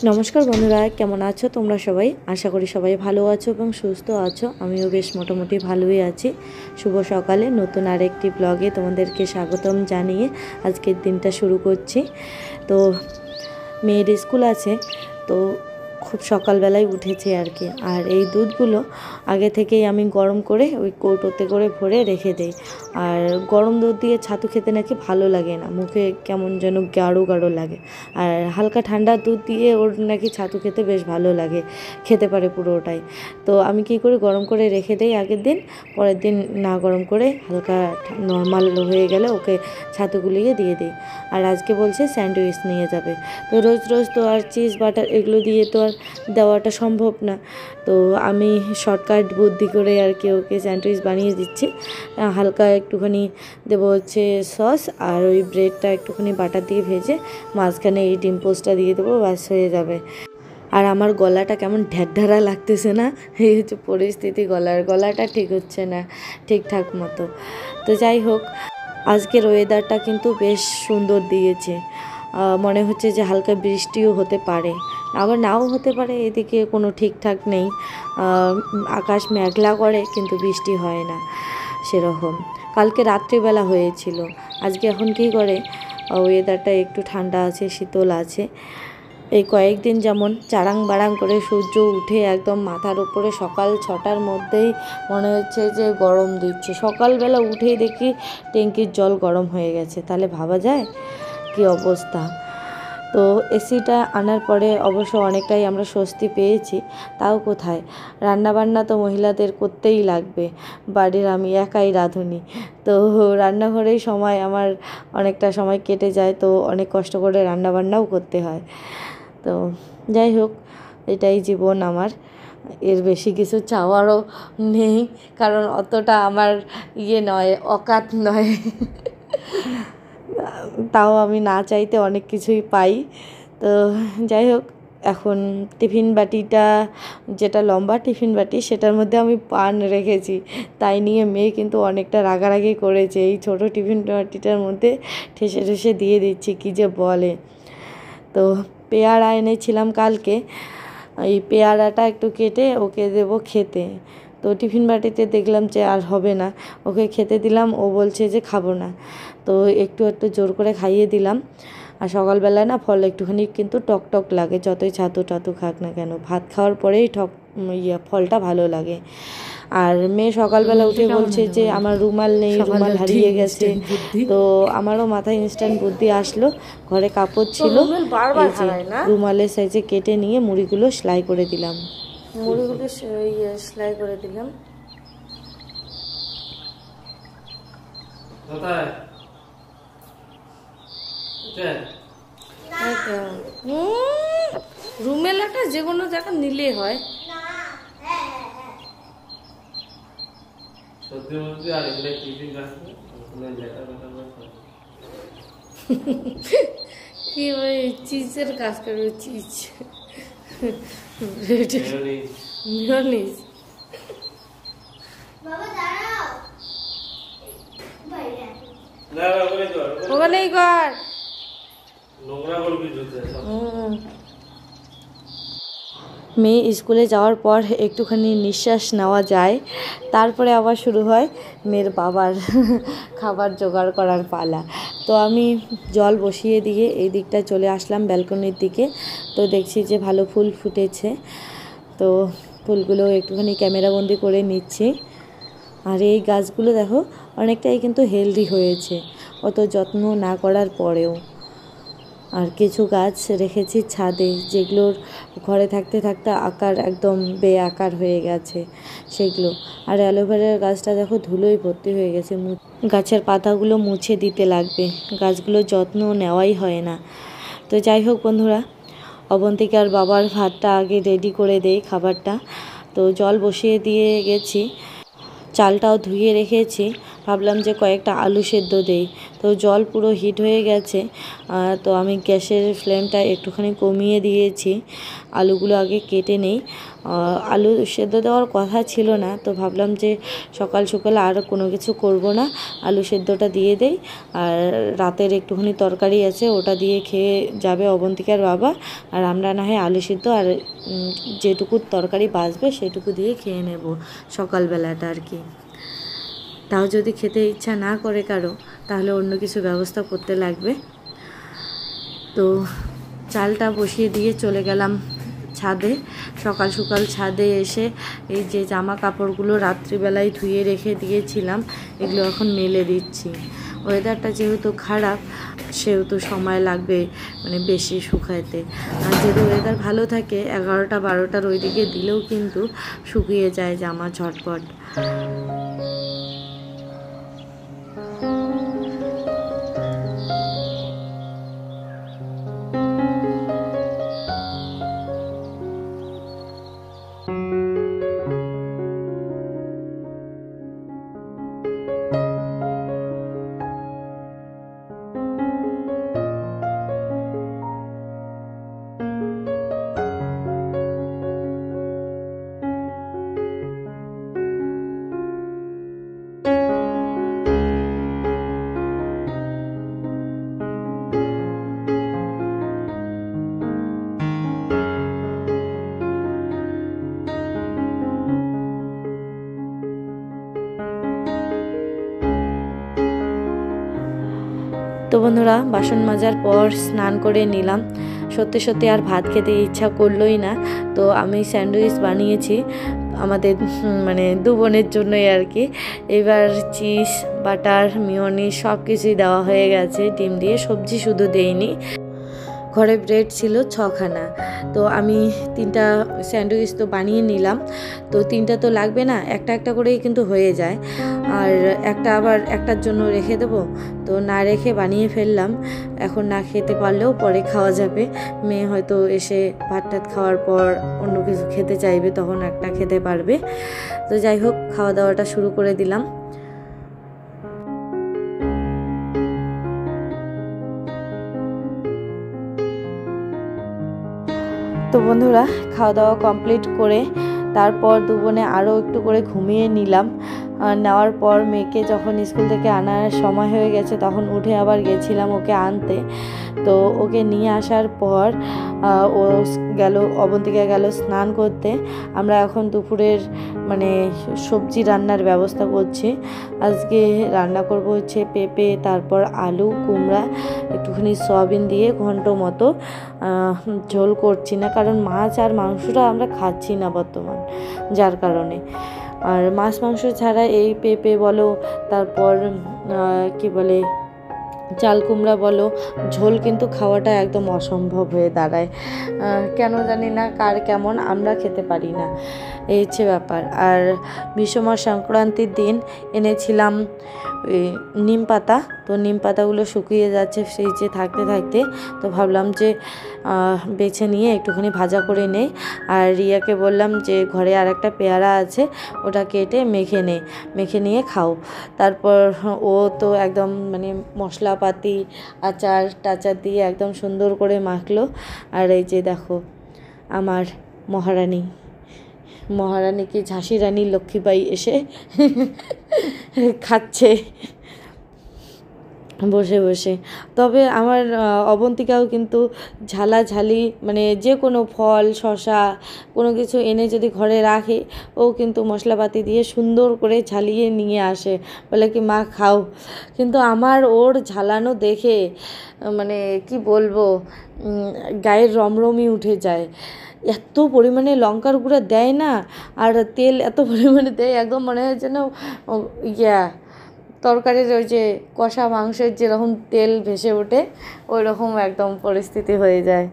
নমস্কার বন্ধুরা, কেমন আছো তোমরা সবাই? আশা করি সবাই ভালো আছো এবং সুস্থ আছো। আমিও বেশ মোটামুটি ভালোই আছি। শুভ সকালে নতুন আরেকটি ব্লগে তোমাদেরকে স্বাগতম জানিয়ে আজকের দিনটা শুরু করছি। তো মেয়ের স্কুল আছে, তো খুব সকালবেলায় উঠেছে আর কি। আর এই দুধগুলো আগে থেকেই আমি গরম করে ওই কৌটোতে করে ভরে রেখে দিই। আর গরম দুধ দিয়ে ছাতু খেতে নাকি ভালো লাগে না, মুখে কেমন যেন গাঢ় গাঢ় লাগে। আর হালকা ঠান্ডা দুধ দিয়ে ওর নাকি ছাতু খেতে বেশ ভালো লাগে, খেতে পারে পুরোটাই। তো আমি কী করি, গরম করে রেখে দিই আগের দিন, পরের দিন না গরম করে হালকা নর্মাল হয়ে গেলে ওকে ছাতু গুলিয়ে দিয়ে দিই। আর আজকে বলছে স্যান্ডউইচ নিয়ে যাবে, তো রোজ রোজ তো আর চিজ বাটার এগুলো দিয়ে তো আর দেওয়াটা সম্ভব না। তো আমি শর্টকাট বুদ্ধি করে আর কি ওকে স্যান্ডউইচ বানিয়ে দিচ্ছি। হালকা একটুখানি দেবো হচ্ছে সস, আর ওই ব্রেডটা একটুখানি বাটার দিয়ে ভেজে মাঝখানে এই ডিম পোস্টটা দিয়ে দেবো, ব্যাস হয়ে যাবে। আর আমার গলাটা কেমন ঢ্যাকঢারা লাগতেছে না, এই হচ্ছে পরিস্থিতি। গলাটা ঠিক হচ্ছে না ঠিকঠাক মতো। তো যাই হোক, আজকের ওয়েদারটা কিন্তু বেশ সুন্দর দিয়েছে। মনে হচ্ছে যে হালকা বৃষ্টিও হতে পারে, আবার নাও হতে পারে, এদিকে কোনো ঠিকঠাক নেই। আকাশ মেঘলা করে কিন্তু বৃষ্টি হয় না সেরকম। কালকে রাত্রিবেলা হয়েছিল, আজকে এখন কী করে ওয়েদারটা একটু ঠান্ডা আছে, শীতল আছে। এই কয়েকদিন যেমন চারাং বাড়াং করে সূর্য উঠে একদম মাথার উপরে সকাল 6টার মধ্যেই মনে হচ্ছে যে গরম দিচ্ছে। সকালবেলা উঠেই দেখি ট্যাঙ্কির জল গরম হয়ে গেছে, তাহলে ভাবা যায় কি অবস্থা। তো এসিটা আনার পরে অবশ্য অনেকটাই আমরা স্বস্তি পেয়েছি। তাও কোথায়, রান্নাবান্না তো মহিলাদের করতেই লাগবে, বাড়ির আমি একাই রাঁধুনি। তো রান্নাঘরেই সময় আমার অনেকটা সময় কেটে যায়, তো অনেক কষ্ট করে রান্নাবান্নাও করতে হয়। তো যাই হোক, এটাই জীবন আমার, এর বেশি কিছু চাওয়ারও নেই, কারণ অতটা আমার নয়, অকাত নয়। তাও আমি না চাইতে অনেক কিছুই পাই। তো যাই হোক, এখন টিফিন বাটিটা, যেটা লম্বা টিফিন বাটি, সেটার মধ্যে আমি পান রেখেছি, তাই নিয়ে মেয়ে কিন্তু অনেকটা রাগারাগি করেছে। এই ছোটো টিফিন বাটিটার মধ্যে ঠেসে ঠেসে দিয়ে দিচ্ছি, কী যে বলে। তো পেয়ারা এনেছিলাম কালকে, এই পেয়ারাটা একটু কেটে ওকে দেবো খেতে। তো টিফিন বাটিতে দেখলাম যে আর হবে না, ওকে খেতে দিলাম, ও বলছে যে খাবো না। তো একটু একটু জোর করে খাইয়ে দিলাম। আর সকালবেলা না ফল একটুখানি কিন্তু টক টক লাগে, যতই ছাতু টাতু খাক না কেন, ভাত খাওয়ার পরেই ফলটা ভালো লাগে। আর মেয়ে সকালবেলা উঠে বলছে যে আমার রুমাল নেই, রুমাল হারিয়ে গেছে। তো আমারও মাথায় ইনস্ট্যান্ট বুদ্ধি আসলো, ঘরে কাপড় ছিল, রুমালের সাইজে কেটে নিয়ে মুড়িগুলো সেলাই করে দিলাম। সেলাই করে দিলাম। রুমেলাটা যে কোনো জায়গা নিলে হয়। কি ওই চিজের কাজ করবে, চিজ মিওনিজ। ওখানেই কর। মেয়ে স্কুলে যাওয়ার পর একটুখানি নিঃশ্বাস নেওয়া যায়, তারপরে আবার শুরু হয় মেয়ের বাবার খাবার জোগাড় করার পালা। তো আমি জল বসিয়ে দিয়ে এই দিকটা চলে আসলাম ব্যালকনির দিকে। তো দেখছি যে ভালো ফুল ফুটেছে, তো ফুলগুলো একটুখানি ক্যামেরাবন্দি করে নিচ্ছি। আর এই গাছগুলো দেখো অনেকটাই কিন্তু হেলদি হয়েছে, অত যত্ন না করার পরেও। আর কিছু গাছ রেখেছি ছাদে, যেগুলোর ঘরে থাকতে থাকতে আকার একদম বেআকার হয়ে গেছে সেগুলো। আর অ্যালোভেরার গাছটা দেখো ধুলোই ভর্তি হয়ে গেছে, গাছের পাতাগুলো মুছে দিতে লাগবে, গাছগুলোর যত্ন নেওয়াই হয় না। তো যাই হোক বন্ধুরা, অবন্তিকার বাবার ভাতটা আগে রেডি করে দেই, খাবারটা। তো জল বসিয়ে দিয়ে গেছি, চালটাও ধুয়ে রেখেছি, ভাবলাম যে কয়েকটা আলু সেদ্ধ দেই। তো জল পুরো হিট হয়ে গেছে, তো আমি গ্যাসের ফ্লেমটা একটুখানি কমিয়ে দিয়েছি। আলুগুলো আগে কেটে নেই। আলু সেদ্ধ দেওয়ার কথা ছিল না, তো ভাবলাম যে সকাল সকাল আর কোনো কিছু করব না, আলু সেদ্ধটা দিয়ে দেই। আর রাতের একটুখানি তরকারি আছে, ওটা দিয়ে খেয়ে যাবে অবন্তিকার বাবা, আর আমরা না হয় আলু সিদ্ধ আর যেটুকু তরকারি বাঁচবে সেটুকু দিয়ে খেয়ে নেব সকালবেলাটা আর কি। তাও যদি খেতে ইচ্ছা না করে কারো, তাহলে অন্য কিছু ব্যবস্থা করতে লাগবে। তো চালটা বসিয়ে দিয়ে চলে গেলাম ছাদে। সকাল সকাল ছাদে এসে এই যে জামা কাপড়গুলো রাত্রিবেলায় ধুয়ে রেখে দিয়েছিলাম, এগুলো এখন মেলে দিচ্ছি। ওয়েদারটা যেহেতু খারাপ, সেহেতু সময় লাগবে মানে বেশি শুকাইতে। আর যদি ওয়েদার ভালো থাকে 11টা 12টার ওইদিকে দিলেও কিন্তু শুকিয়ে যায় জামা ঝটপট। তো বন্ধুরা, বাসন মাজার পর স্নান করে নিলাম। সত্যি সত্যি আর ভাত খেতে ইচ্ছা করলোই না, তো আমি স্যান্ডউইচ বানিয়েছি আমাদের মানে দু বোনের জন্যই আর কি। এবার চিজ, বাটার, মিওনিজ সব কিছুই দেওয়া হয়ে গেছে, ডিম দিয়ে, সবজি শুধু দেইনি। ঘরে ব্রেড ছিল 6খানা, তো আমি 3টা স্যান্ডউইচ তো বানিয়ে নিলাম। তো 3টা তো লাগবে না, একটা একটা করেই কিন্তু হয়ে যায়। আর একটা আবার একটার জন্য রেখে দেবো, তো না রেখে বানিয়ে ফেললাম। এখন না খেতে পারলেও পরে খাওয়া যাবে। মেয়ে হয়তো এসে ভাত টাত খাওয়ার পর অন্য কিছু খেতে চাইবে, তখন একটা খেতে পারবে। তো যাই হোক, খাওয়া দাওয়াটা শুরু করে দিলাম। তো বন্ধুরা, খাওয়া দাওয়া কমপ্লিট করে তারপর দু বোনে আরও একটু করে ঘুমিয়ে নিলাম। নেওয়ার পর মেয়েকে যখন স্কুল থেকে আনার সময় হয়ে গেছে, তখন উঠে আবার গেছিলাম ওকে আনতে। তো ওকে নিয়ে আসার পর ও গেল, অবন্তিকা গেল স্নান করতে। আমরা এখন দুপুরের মানে সবজি রান্নার ব্যবস্থা করছি। আজকে রান্না করব হচ্ছে পেঁপে, তারপর আলু, কুমড়া, একটুখানি সয়াবিন দিয়ে ঘন্ট মতো। ঝোল করছি না, কারণ মাছ আর মাংসটা আমরা খাচ্ছি না বর্তমান, যার কারণে। আর মাছ মাংস ছাড়া এই পেঁপে বলো, তারপর কি বলে চাল কুমড়া বলো, ঝোল কিন্তু খাওয়াটা একদম অসম্ভব হয়ে দাঁড়ায়। কেন জানি না কার কেমন, আমরা খেতে পারি না, এই হচ্ছে ব্যাপার। আর বিষমা সংক্রান্তির দিন এনেছিলাম নিম পাতা, তো নিম পাতাগুলো শুকিয়ে যাচ্ছে ফ্রিজে থাকতে থাকতে, তো ভাবলাম যে বেছে নিয়ে একটুখানি ভাজা করে নেই। আর রিয়াকে বললাম যে ঘরে আর একটা পেয়ারা আছে, ওটা কেটে মেখে নিয়ে খাও। তারপর ও তো একদম মানে মশলাপাতি, আচার টাচার দিয়ে একদম সুন্দর করে মাখলো। আর এই যে দেখো আমার মহারানী কি ঝাঁসি রানী লক্ষ্মীবাই এসে খাচ্ছে বসে বসে। তবে আমার অবন্তিকাও কিন্তু ঝালাঝালি মানে যে কোনো ফল, শশা কোনো কিছু এনে যদি ঘরে রাখে, ও কিন্তু মশলাপাতি দিয়ে সুন্দর করে ঝালিয়ে নিয়ে আসে, বলে কি মা খাও। কিন্তু আমার ওর ঝালানো দেখে মানে কি বলবো, গায়ের রমরমই উঠে যায়। এত পরিমাণে লঙ্কার গুঁড়া দেয় না, আর তেল এত পরিমাণে দেয়, একদম মনে হয় যেন তরকারির ওই যে কষা মাংসের যেরকম তেল ভেসে ওঠে, ওই রকম একদম পরিস্থিতি হয়ে যায়।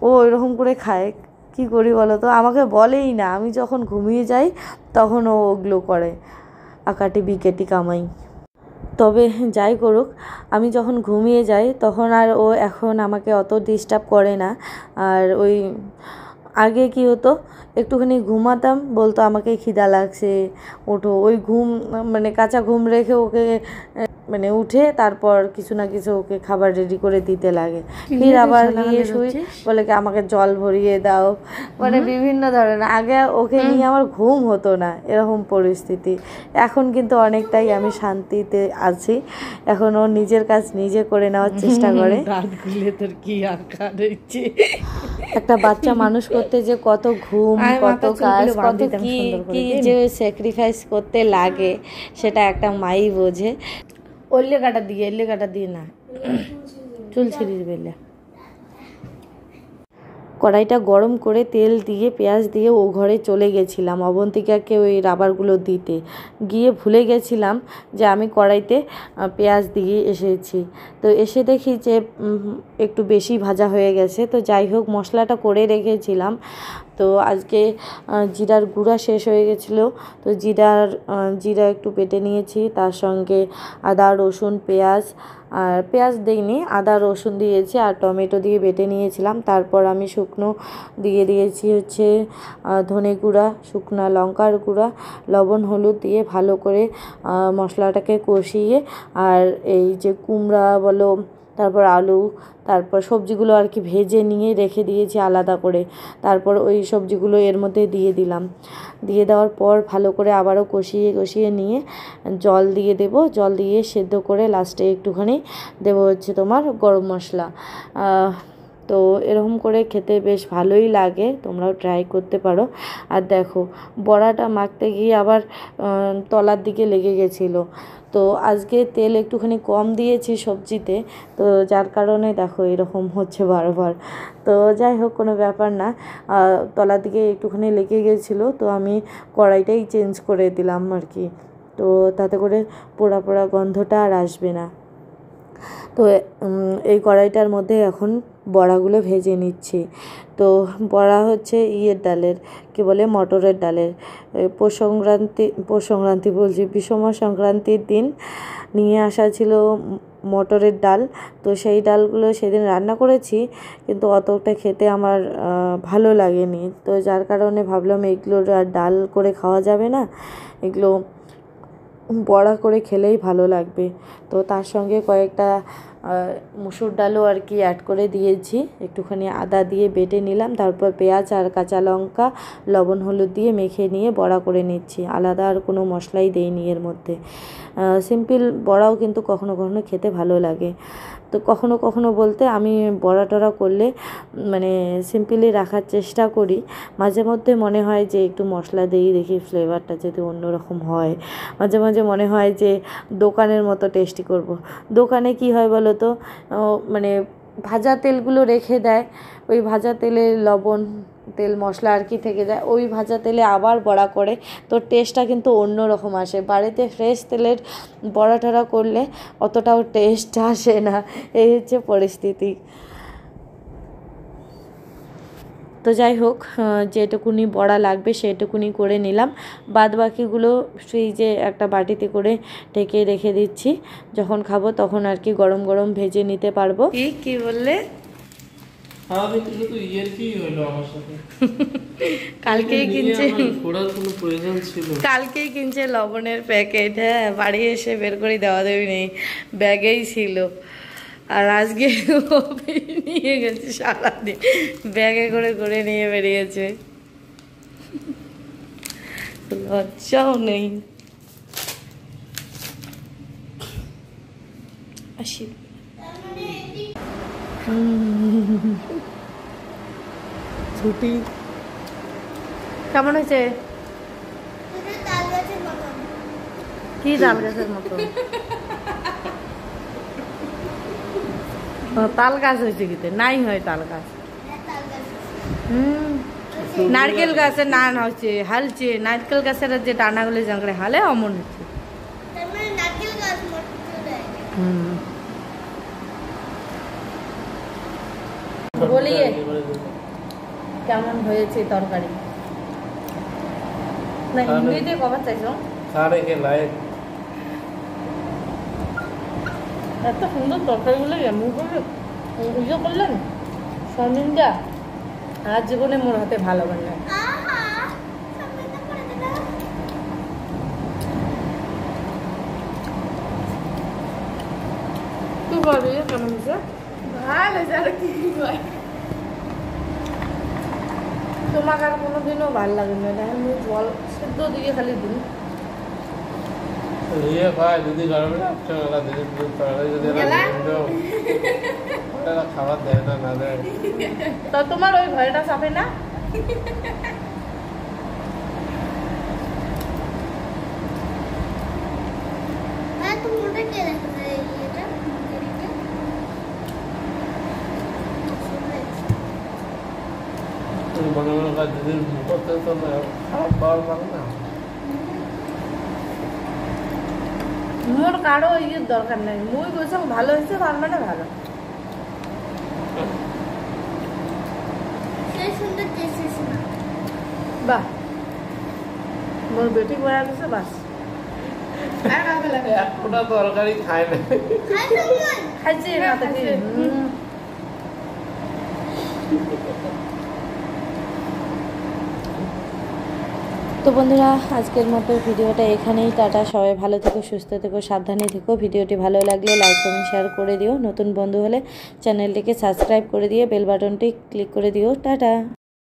ও ওই রকম করে খায়। কি করি বলো তো, আমাকে বলেই না, আমি যখন ঘুমিয়ে যাই তখন ও ওগুলো করে, আকাটি বিকেটি কামাই। তবে যাই করুক, আমি যখন ঘুমিয়ে যাই তখন আর ও এখন আমাকে অত ডিস্টার্ব করে না। আর ওই আগে কি হতো, একটুখানি ঘুমাতাম, বলতো আমাকে খিদা লাগছে ওঠো, ওই ঘুম মানে কাঁচা ঘুম রেখে ওকে মানে উঠে তারপর কিছু না কিছু ওকে খাবার রেডি করে দিতে লাগে। ফির আবার গিয়ে শুই, বলে কি আমাকে জল ভরিয়ে দাও, মানে বিভিন্ন ধরনের। আগে ওকে নিয়ে আমার ঘুম হতো না, এরকম পরিস্থিতি। এখন কিন্তু অনেকটাই আমি শান্তিতে আছি, এখন ও নিজের কাজ নিজে করে নেওয়ার চেষ্টা করে। তোর কি আঁকা রয়েছে, একটা বাচ্চা মানুষ করতে যে কত ঘুম, কত কাজ, কত কি কি যে স্যাক্রিফাইস করতে লাগে সেটা একটা মাই বোঝে। ওল্লে কাটা দিয়ে না চুল ছিঁড়িস বেলে। কড়াইটা গরম করে তেল দিয়ে পেঁয়াজ দিয়ে ও ঘরে চলে গেছিলাম অবন্তিকাকে ওই রাবারগুলো দিতে গিয়ে ভুলে গেছিলাম যে আমি কড়াইতে পেঁয়াজ দিয়ে এসেছি। তো এসে দেখি যে একটু বেশি ভাজা হয়ে গেছে। তো যাই হোক, মশলাটা করে রেখেছিলাম। তো আজকে জিরার গুঁড়া শেষ হয়ে গেছিলো, তো জিরা একটু বেটে নিয়েছি, তার সঙ্গে আদা রসুন পেঁয়াজ, আর পেঁয়াজ দিইনি, আদা রসুন দিয়েছি আর টমেটো দিয়ে বেটে নিয়েছিলাম। তারপর আমি শুকনো দিয়ে দিয়েছি হচ্ছে ধনে গুঁড়া, শুকনো লঙ্কার গুঁড়া, লবণ হলুদ দিয়ে ভালো করে মশলাটাকে কষিয়ে, আর এই যে কুমড়া বলো, তারপর আলু, তারপর সবজিগুলো আর কি ভেজে নিয়ে রেখে দিয়েছি আলাদা করে। তারপর ওই সবজিগুলো এর মধ্যে দিয়ে দিলাম। দিয়ে দেওয়ার পর ভালো করে আবারও কষিয়ে নিয়ে জল দিয়ে দেব। জল দিয়ে সেদ্ধ করে লাস্টে একটুখানি দেবো হচ্ছে তোমার গরম মশলা। তো এরকম করে খেতে বেশ ভালোই লাগে, তোমরাও ট্রাই করতে পারো। আর দেখো, বড়াটা মাখতে গিয়ে আবার তলার দিকে লেগে গেছিলো। তো আজকে তেল একটুখানি কম দিয়েছি সবজিতে, তো যার কারণে দেখো এরকম হচ্ছে বারবার। তো যাই হোক, কোনো ব্যাপার না, তলার দিকে একটুখানি লেগে গেছিলো, তো আমি কড়াইটাই চেঞ্জ করে দিলাম আর কি। তো তাতে করে পোড়া পোড়া গন্ধটা আর আসবে না। তো এই কড়াইটার মধ্যে এখন বড়াগুলো ভেজে নিচ্ছি। তো বড়া হচ্ছে ইয়ের ডালের, কি বলে, মটরের ডালের। পৌষ সংক্রান্তি বলছি, বিষমা সংক্রান্তির দিন নিয়ে আসা ছিল মটরের ডাল। তো সেই ডালগুলো সেদিন রান্না করেছি, কিন্তু অতটা খেতে আমার ভালো লাগেনি। তো যার কারণে ভাবলাম এগুলো ডাল করে খাওয়া যাবে না, এগুলো বড়া করে খেলেই ভালো লাগবে। তো তার সঙ্গে কয়েকটা মুসুর ডালও আর কি অ্যাড করে দিয়েছি, একটুখানি আদা দিয়ে বেটে নিলাম, তারপর পেঁয়াজ আর কাঁচা লঙ্কা লবণ হলুদ দিয়ে মেখে নিয়ে বড়া করে নিচ্ছি। আলাদা আর কোনো মশলাই দেইনি এর মধ্যে। সিম্পল বড়াও কিন্তু কখনো কখনো খেতে ভালো লাগে। তো কখনো কখনো বলতে আমি বড়া টড়া করলে মানে সিম্পলি রাখার চেষ্টা করি। মাঝে মধ্যে মনে হয় যে একটু মশলা দিই, দেখি ফ্লেভারটা যদি অন্যরকম হয়। মাঝে মাঝে মনে হয় যে দোকানের মতো টেস্টি করব। দোকানে কি হয় বলো তো, মানে ভাজা তেলগুলো রেখে দেয়, ওই ভাজা তেলে লবণ তেল মশলা আর কি থেকে যায়, ওই ভাজা তেলে আবার বড়া করে, তো টেস্টটা কিন্তু অন্য রকম আসে। বাড়িতে ফ্রেশ তেলের বড়া টড়া করলে অতটাও টেস্ট আসে না, এই হচ্ছে পরিস্থিতি। তো যাই হোক, যেটুকুনি বড়া লাগবে সেটুকুনি করে নিলাম, বাদ বাকিগুলো ফ্রিজে একটা বাটিতে করে ঢেকে রেখে দিচ্ছি। যখন খাবো তখন আর কি গরম গরম ভেজে নিতে পারবো। কি বললে? কালকেই কিনছে লবণের প্যাকেট, হ্যাঁ, বাড়ি এসে বের করে দেওয়া দেবি নেই, ব্যাগেই ছিল। আর আজকে নিয়ে গেছে সারাদিন, ব্যাগে করে করে নিয়ে বেরিয়েছে, লজ্জাও নেই। আসি ছুটি কেমন হয়েছে? কি তাল গাছের মতো? তাল গাছ হয়েছে কিতে? নাই হয় তাল গাছ। নারকেল গাছের নান হচ্ছে, হালছে নারকেল গাছের যে ডানাগুলো জাঙ্গড়ে হালে অমন হচ্ছে। বলিয়ে কেমন হয়েছে তরকারি? না হিন্দিতে কবার চাইছো? এত সুন্দর তরকারিগুলো এমন করে ইয়ে করলেন, সমিন্দা আর জীবনে মোর হাতে ভালো বানায় তুই বলবি কেমন হয়েছে? ভালো যারা কি হয় তোমাকে আর কোনোদিনও ভালো লাগে না দেখেন মুখ জল সেদ্ধ দিকে খালি দিন ইয়ে খায় যদি গরমে রাত্রেবেলা দিদি দুধ তরকারি যদি ওরা খাবার দেয় না না দেয় তো তোমার ওই ভয়টা চাপে না হ্যাঁ তুমি ওটা কে দেখো এটা মনে মনে কাজ দিদির করতে তো খারাপ খাওয়ার পারে না মোর কারো ইয়ের দরকার নাই মুই বলছি ভালো হয়েছে তার মানে ভালো সেই সুন্দর টেস্ট না বাহ মোর বেটি বয়া গেছে বাস আর ভালো লাগে এক ফোঁটা তরকারি খায় না খাই তুমি খাইছি না তো কি তো বন্ধুরা আজকের মতো ভিডিওটা এখানেই টাটা। সবাই ভালো থেকো, সুস্থ থেকো, সাবধানে থেকো। ভিডিওটি ভালো লাগলে লাইক কমেন্ট শেয়ার করে দিও। নতুন বন্ধু হলে চ্যানেলটিকে সাবস্ক্রাইব করে দিয়ে বেল বাটনটি ক্লিক করে দিও। টাটা।